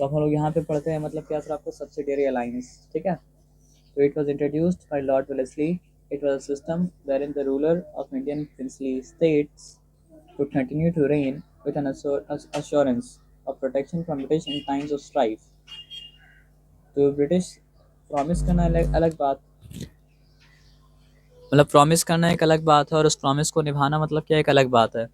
तो हम लोग यहाँ पे पढ़ते हैं मतलब क्या सर आपको सब्सिडियरी अलायंस, ठीक है। तो it was introduced by Lord Wellesley. It was a system where in the ruler of Indian princely states could continue to reign with an assurance of protection from British in times of strife। तो British promise करना अलग अलग बात, मतलब promise करना एक अलग बात है और उस प्रॉमिस को निभाना मतलब क्या एक अलग बात है।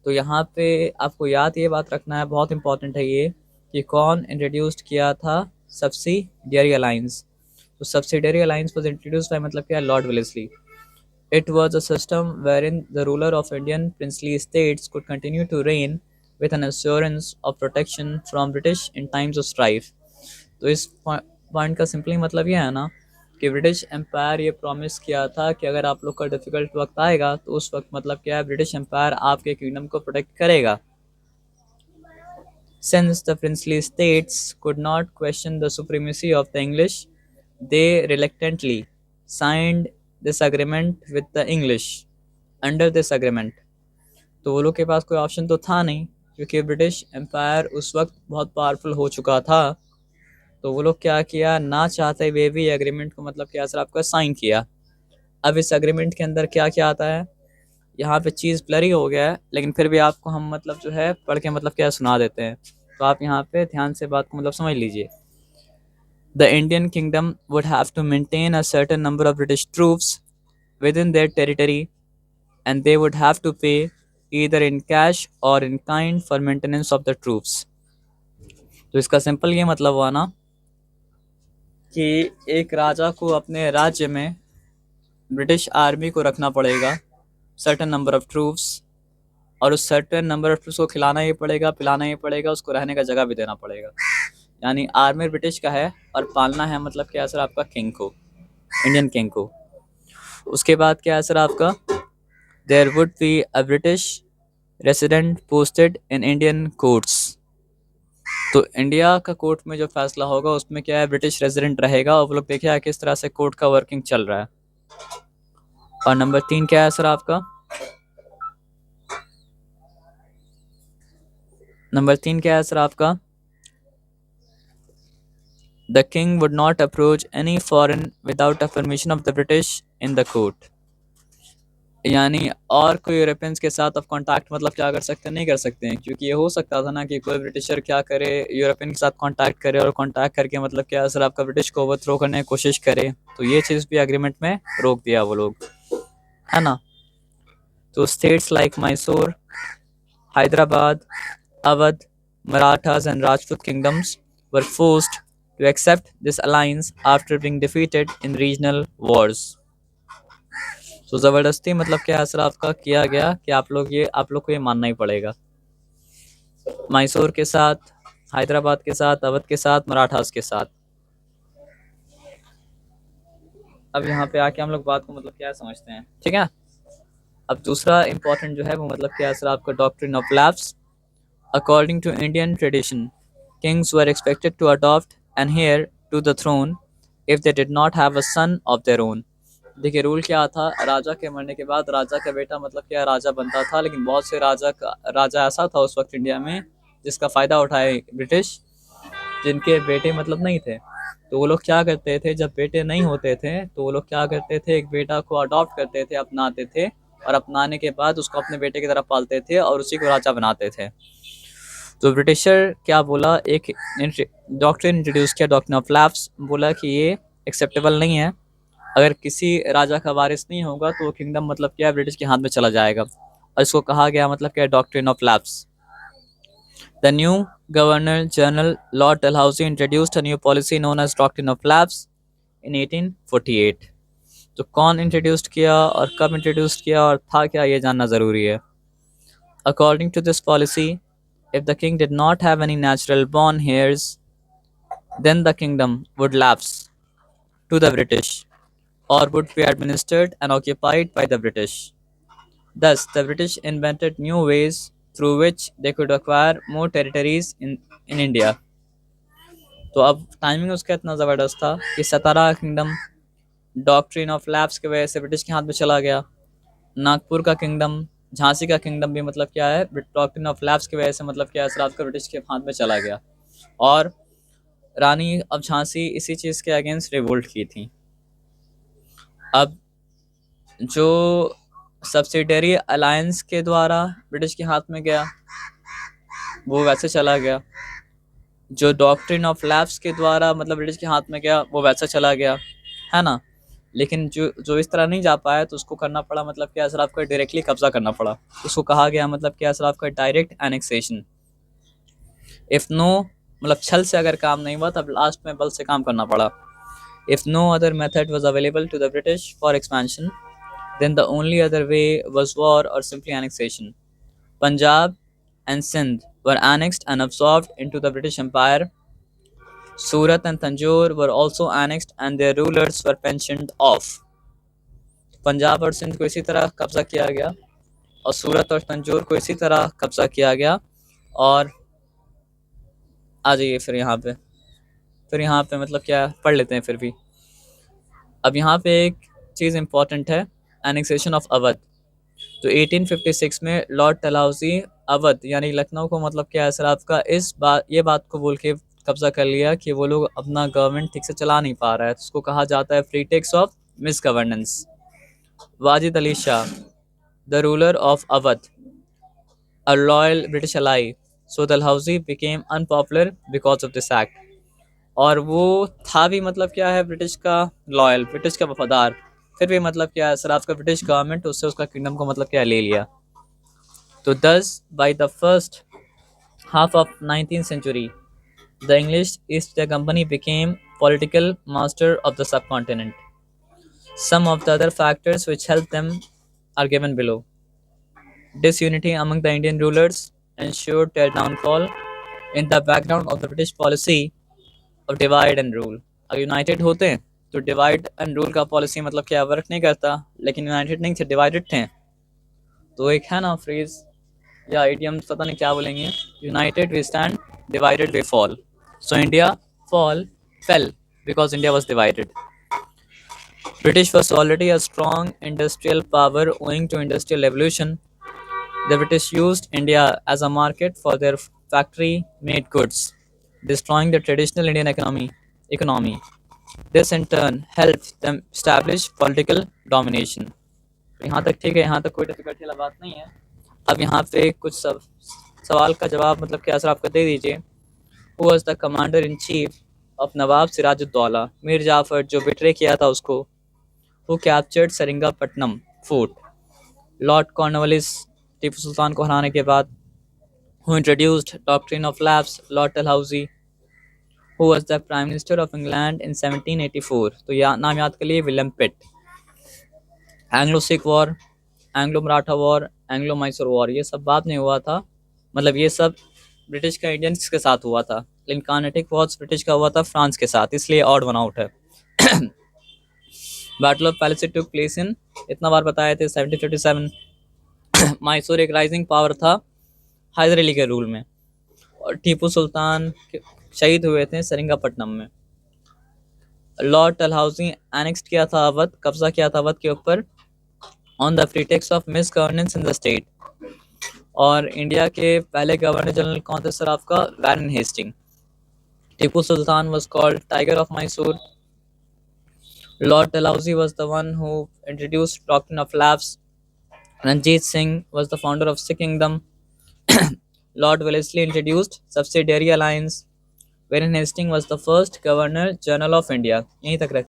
तो यहाँ पे आपको याद ये बात रखना है, बहुत इंपॉर्टेंट है ये, कि कौन इंट्रोड्यूस्ड किया था सब्सिडियरी अलायंस। तो subsidiary alliance was introduced by मतलब क्या Lord Wellesley. It was a system wherein the ruler of Indian princely states could continue to reign with an assurance of protection from British in times of strife। तो इस point का simply मतलब ये है ना कि ब्रिटिश एम्पायर ये promise किया था कि अगर आप लोग का डिफिकल्ट वक्त आएगा तो उस वक्त मतलब क्या है, ब्रिटिश एम्पायर आपके किंगडम को प्रोटेक्ट करेगा। Since the princely states could not question the supremacy of the English, they reluctantly signed this agreement with the English। Under this agreement, तो वो लोग के पास कोई ऑप्शन तो था नहीं, क्योंकि ब्रिटिश एम्पायर उस वक्त बहुत पावरफुल हो चुका था। तो वो लोग क्या किया, ना चाहते हुए भी एग्रीमेंट को मतलब क्या सर आपका साइन किया। अब इस एग्रीमेंट के अंदर क्या क्या आता है, यहाँ पे चीज़ ब्लरी हो गया है, लेकिन फिर भी आपको हम मतलब जो है पढ़ के मतलब क्या सुना देते हैं। तो आप यहाँ पे ध्यान से बात को मतलब समझ लीजिए। The Indian kingdom would have to maintain a certain number of British troops with in their territory and they would have to pay either in cash or in kind for maintenance of the troops। तो इसका simple ये मतलब हुआ ना कि एक राजा को अपने राज्य में ब्रिटिश आर्मी को रखना पड़ेगा, सर्टेन नंबर ऑफ ट्रूप्स, और उस सर्टेन नंबर ऑफ ट्रूप्स को खिलाना ही पड़ेगा, पिलाना ही पड़ेगा, उसको रहने का जगह भी देना पड़ेगा। यानी आर्मी ब्रिटिश का है और पालना है मतलब क्या सर आपका किंग को, इंडियन किंग को। उसके बाद क्या है सर आपका, there would be a British resident posted in Indian courts. तो इंडिया का कोर्ट में जो फैसला होगा उसमें क्या है, ब्रिटिश रेजिडेंट रहेगा और वो लोग देखिए किस तरह से कोर्ट का वर्किंग चल रहा है। और नंबर 3 क्या है सर आपका, नंबर 3 क्या है सर आपका, the king would not approach any foreign without a permission of the British in the court. यानी और कोई यूरोपियंस के साथ आप कांटेक्ट मतलब क्या कर सकते हैं, नहीं कर सकते हैं, क्योंकि ये हो सकता था ना कि कोई ब्रिटिशर क्या करे, यूरोपियन के साथ कांटेक्ट करे और कांटेक्ट करके मतलब क्या सर आपका ब्रिटिश को ओवरथ्रो करने की कोशिश करे। तो ये चीज़ भी एग्रीमेंट में रोक दिया वो लोग, है ना। तो states like Mysore, Hyderabad, Awadh, Marathas and Rajput kingdoms were forced to accept this alliance after being defeated in regional wars। तो ज़बरदस्ती मतलब क्या असर आपका किया गया कि आप लोग को ये मानना ही पड़ेगा। मैसूर के साथ, हैदराबाद के साथ, अवध के साथ, मराठास के साथ। अब यहाँ पे आके हम लोग बात को मतलब क्या समझते हैं, ठीक है। अब दूसरा इंपॉर्टेंट जो है वो मतलब क्या सर आपका doctrine of lapse. According to Indian tradition, kings were expected to adopt an heir to the throne if they did not have a son of their own. देखिए रूल क्या था, राजा के मरने के बाद राजा का बेटा मतलब क्या राजा बनता था, लेकिन बहुत से राजा ऐसा था उस वक्त इंडिया में जिसका फ़ायदा उठाए ब्रिटिश, जिनके बेटे मतलब नहीं थे। तो वो लोग क्या करते थे, जब बेटे नहीं होते थे तो वो लोग क्या करते थे, एक बेटा को अडॉप्ट करते थे, अपनाते थे, और अपनाने के बाद उसको अपने बेटे की तरह पालते थे और उसी को राजा बनाते थे। तो ब्रिटिशर क्या बोला, एक डॉक्ट्रिन इंट्रोड्यूस किया, डॉक्ट्रिन ऑफ लैप्स, बोला कि ये एक्सेप्टेबल नहीं है। अगर किसी राजा का वारिस नहीं होगा तो वो किंगडम मतलब क्या है ब्रिटिश के हाथ में चला जाएगा, और इसको कहा गया मतलब क्या doctrine of lapse. The new governor general lord Dalhousie introduced a new policy known as doctrine of lapse in 1848। तो कौन इंट्रोड्यूस्ड किया और कब इंट्रोड्यूस्ड किया और था क्या, ये जानना ज़रूरी है। According to this policy, if the king did not have any natural born heirs, then the kingdom would lapse to the British or would be administered and occupied by the British। Thus, the British invented new ways through which they could acquire more territories in India। तो अब timing उसका इतना ज़बरदस्त था कि सतारा kingdom doctrine of lapse की वजह से ब्रिटिश के हाथ में चला गया। नागपुर का किंगडम, झांसी का किंगडम भी मतलब क्या है, डॉक्ट्रिन ऑफ लैप्स की वजह से मतलब क्या है, आपका ब्रिटिश के हाथ में चला गया। और रानी अब झांसी इसी चीज़ के अगेंस्ट रिवोल्ट की थी। अब जो सब्सिडरी अलायंस के द्वारा ब्रिटिश के हाथ में गया वो वैसे चला गया, जो डॉक्ट्रिन ऑफ लैप्स के द्वारा मतलब ब्रिटिश के हाथ में गया वो वैसा चला गया, है ना। लेकिन जो जो इस तरह नहीं जा पाया तो उसको करना पड़ा मतलब क्या सर आपका डायरेक्टली कब्जा करना पड़ा। उसको कहा गया मतलब क्या सर आपका डायरेक्ट एनेक्सेशन। इफ़ नो मतलब छल से अगर काम नहीं हुआ तब लास्ट में बल से काम करना पड़ा। If no other method was available to the British for expansion then the only other way was war or simply annexation. Punjab and Sindh were annexed and absorbed into the British Empire. Surat and Tanjore were also annexed and their rulers were pensioned off. Punjab और सिंध को इसी तरह कब्जा किया गया और सूरत और तंजौर को इसी तरह कब्जा किया गया। और आ जाइए फिर यहाँ पे मतलब क्या पढ़ लेते हैं फिर भी। अब यहाँ पे एक चीज़ इम्पॉर्टेंट है, एनेक्सेशन ऑफ अवध। तो 1856 में लॉर्ड डलहौजी अवध यानी लखनऊ को मतलब क्या सर आपका ये बात को बोल के कब्जा कर लिया कि वो लोग अपना गवर्नमेंट ठीक से चला नहीं पा रहा है, तो उसको कहा जाता है pretext of miss governance. Wajid Ali Shah the ruler of Awadh a loyal British ally, so Dalhousie became unpopular because of this act। और वो था भी मतलब क्या है ब्रिटिश का लॉयल, ब्रिटिश का वफादार, फिर भी मतलब क्या है सर आपका ब्रिटिश गवर्नमेंट उससे उसका किंगडम को मतलब क्या ले लिया। तो thus by the first half of 19th century the English East India Company became political master of the subcontinent. Some of the other factors which helped them are given below. Disunity among the Indian rulers ensured their downfall in the background of the British policy of divide and rule। अगर United होते हैं तो divide and rule का policy मतलब क्या work नहीं करता, लेकिन यूनाइटेड नहीं थे, डिवाइडेड थे। तो एक है ना फ्रेज या इडियम पता नहीं क्या बोलेंगे, united we stand, divided we fall. So India fell because India was divided. British was already a strong industrial power owing to industrial revolution. The British used India as a market for their factory-made goods, destroying the traditional Indian economy. This in turn helped them establish political domination। तो यहाँ तक ठीक है, यहाँ तक कोई difficulty वाला बात नहीं है। अब यहाँ पे कुछ सवाल का जवाब मतलब क्या सर आपका दे दीजिए। Who was the commander in chief of नवाब सिराजुद्दौला, मीर जाफर जो बिट्रे किया था उसको। Who captured Seringapatam fort. Lord Cornwallis Tipu Sultan को हराने के बाद। Who introduced doctrine of lapse, lord Dalhousie. Who was the Prime Minister of England in 1784, तो नाम याद कर लिए, विलियम पिट। Anglo Sikh war, Anglo Maratha war, Anglo Mysore war, ये सब बाद में हुआ था, मतलब ये सब ब्रिटिश का इंडियंस के साथ हुआ था, लेकिन कार्नेटिक वॉर्स ब्रिटिश का हुआ था फ्रांस के साथ, इसलिए ऑड वन आउट है। Battle of palace took place in, इतना बार बताए थे, 1757। मैसूर एक राइजिंग पावर था हैदर अली के रूल में, और टीपू सुल्तान शहीद हुए थे सेरिंगापट्टनम में। लॉर्ड डलहौजी एनेक्स्ट किया था अवध, कब्जा किया था अवध के ऊपर on the pretext of miss governance in the state. और इंडिया के पहले गवर्नर जनरल कौन थे सर आपका, Warren Hastings. Tipu Sultan was called tiger of Mysore. Lord Dalhousie was the one who introduced doctrine of lapse. Ranjit Singh was the founder of Sikh kingdom. Lord Wellesley introduced subsidiary alliance. Warren Hastings was the first governor general of India. यहीं तक रख